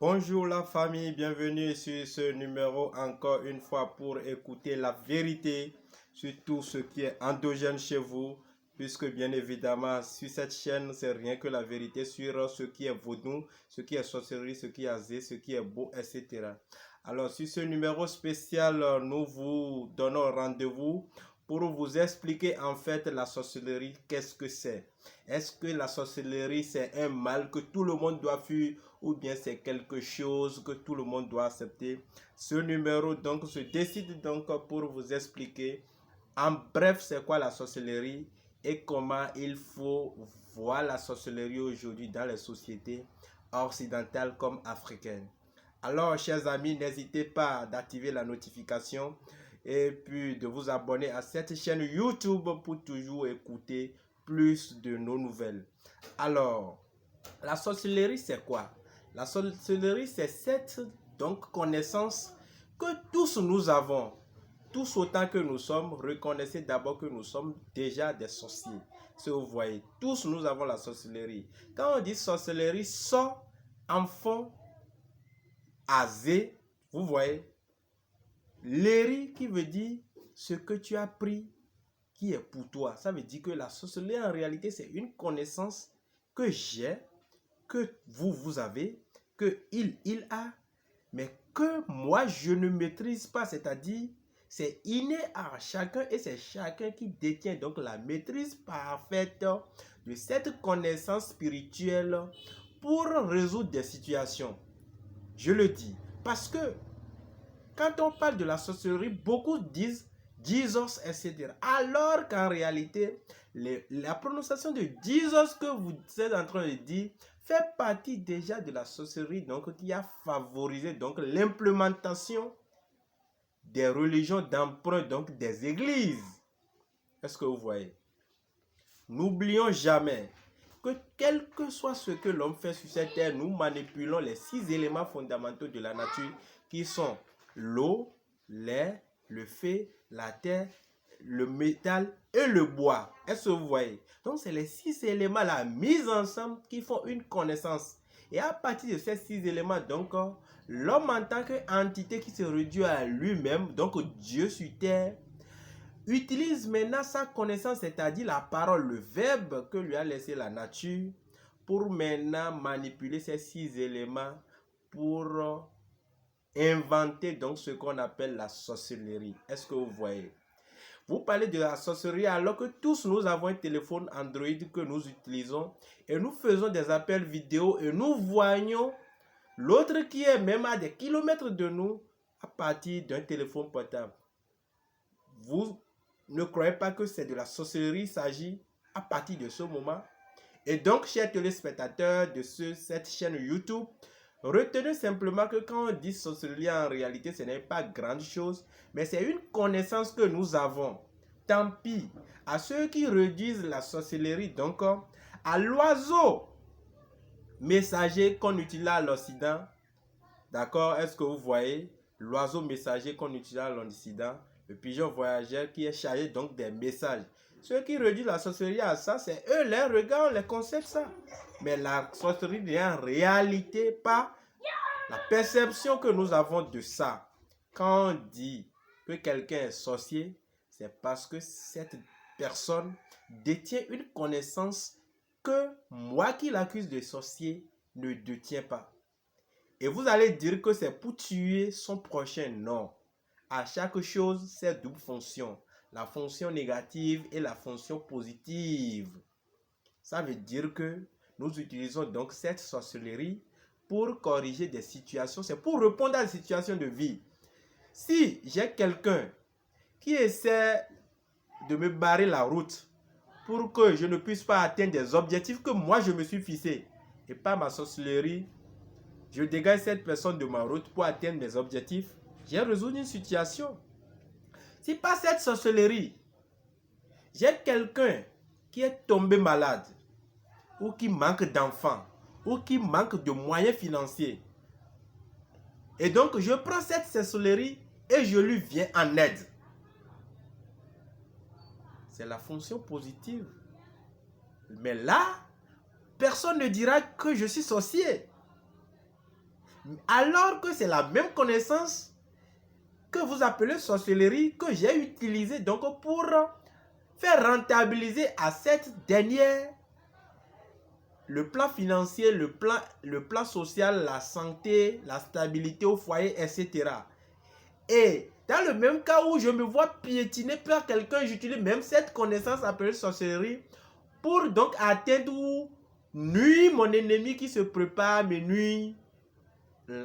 Bonjour la famille, bienvenue sur ce numéro encore une fois pour écouter la vérité sur tout ce qui est endogène chez vous, puisque bien évidemment sur cette chaîne c'est rien que la vérité sur ce qui est vaudou, ce qui est sorcellerie, ce qui est azé, ce qui est beau, etc. Alors sur ce numéro spécial, nous vous donnons rendez-vous pour vous expliquer en fait la sorcellerie, qu'est-ce que c'est. Est-ce que la sorcellerie c'est un mal que tout le monde doit fuir ou bien c'est quelque chose que tout le monde doit accepter? Ce numéro donc se décide donc pour vous expliquer en bref c'est quoi la sorcellerie et comment il faut voir la sorcellerie aujourd'hui dans les sociétés occidentales comme africaines. Alors chers amis, n'hésitez pas d'activer la notification et puis de vous abonner à cette chaîne YouTube pour toujours écouter plus de nos nouvelles. Alors, la sorcellerie, c'est quoi? La sorcellerie, c'est cette donc connaissance que tous nous avons. Tous autant que nous sommes, reconnaissez d'abord que nous sommes déjà des sorciers. Si vous voyez, tous nous avons la sorcellerie. Quand on dit sorcellerie, so, enfant, azé, vous voyez, léri qui veut dire ce que tu as pris qui est pour toi. Ça veut dire que la sorcellerie en réalité c'est une connaissance que j'ai, que vous avez, que il a, mais que moi je ne maîtrise pas. C'est-à-dire c'est inné à chacun et c'est chacun qui détient donc la maîtrise parfaite de cette connaissance spirituelle pour résoudre des situations. Je le dis parce que quand on parle de la sorcellerie, beaucoup disent Jesus, etc. Alors qu'en réalité, la prononciation de Jesus que vous êtes en train de dire fait partie déjà de la sorcellerie, donc qui a favorisé donc l'implémentation des religions d'emprunt, donc des églises. Est-ce que vous voyez? N'oublions jamais que quel que soit ce que l'homme fait sur cette terre, nous manipulons les 6 éléments fondamentaux de la nature qui sont l'eau, l'air, le feu, la terre, le métal et le bois. Est-ce que vous voyez? Donc c'est les 6 éléments là mis ensemble qui font une connaissance. Et à partir de ces 6 éléments, donc l'homme en tant qu'entité qui se réduit à lui-même, donc Dieu sur terre, utilise maintenant sa connaissance, c'est-à-dire la parole, le verbe que lui a laissé la nature, pour maintenant manipuler ces 6 éléments pour inventer donc ce qu'on appelle la sorcellerie. Est-ce que vous voyez? Vous parlez de la sorcellerie alors que tous nous avons un téléphone Android que nous utilisons et nous faisons des appels vidéo et nous voyons l'autre qui est même à des kilomètres de nous à partir d'un téléphone portable. Vous ne croyez pas que c'est de la sorcellerie, il s'agit à partir de ce moment? Et donc, chers téléspectateurs de cette chaîne YouTube, retenez simplement que quand on dit sorcellerie, en réalité, ce n'est pas grande chose, mais c'est une connaissance que nous avons. Tant pis à ceux qui réduisent la sorcellerie, donc à l'oiseau messager qu'on utilise à l'Occident. D'accord? Est-ce que vous voyez l'oiseau messager qu'on utilise à l'Occident? Le pigeon voyageur qui est chargé donc des messages. Ceux qui réduisent la sorcellerie à ça, c'est eux, les regards, les concepts, ça. Mais la sorcellerie n'est en réalité pas la perception que nous avons de ça. Quand on dit que quelqu'un est sorcier, c'est parce que cette personne détient une connaissance que moi qui l'accuse de sorcier ne détient pas. Et vous allez dire que c'est pour tuer son prochain. Non. À chaque chose, c'est double fonction. La fonction négative et la fonction positive. Ça veut dire que nous utilisons donc cette sorcellerie pour corriger des situations. C'est pour répondre à des situations de vie. Si j'ai quelqu'un qui essaie de me barrer la route pour que je ne puisse pas atteindre des objectifs que moi je me suis fixé, et par ma sorcellerie, je dégage cette personne de ma route pour atteindre mes objectifs, j'ai résolu une situation. Si par cette sorcellerie, j'ai quelqu'un qui est tombé malade, ou qui manque d'enfants, ou qui manque de moyens financiers, et donc je prends cette sorcellerie et je lui viens en aide. C'est la fonction positive. Mais là, personne ne dira que je suis sorcier. Alors que c'est la même connaissance que vous appelez sorcellerie que j'ai utilisée donc pour faire rentabiliser à cette dernière le plan financier, le plan social, la santé, la stabilité au foyer, etc. Et dans le même cas où je me vois piétiner par quelqu'un, j'utilise même cette connaissance appelée sorcellerie pour donc atteindre ou nuire mon ennemi qui se prépare, me nuire.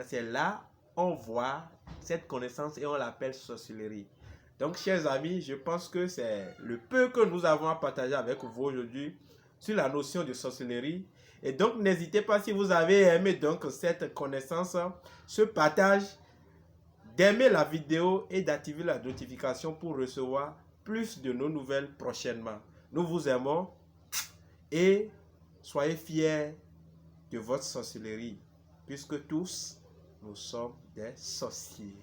C'est là on voit cette connaissance et on l'appelle sorcellerie. Donc, chers amis, je pense que c'est le peu que nous avons à partager avec vous aujourd'hui sur la notion de sorcellerie. Et donc, n'hésitez pas, si vous avez aimé donc cette connaissance, ce partage, d'aimer la vidéo et d'activer la notification pour recevoir plus de nos nouvelles prochainement. Nous vous aimons et soyez fiers de votre sorcellerie, puisque tous, nous sommes des sorciers.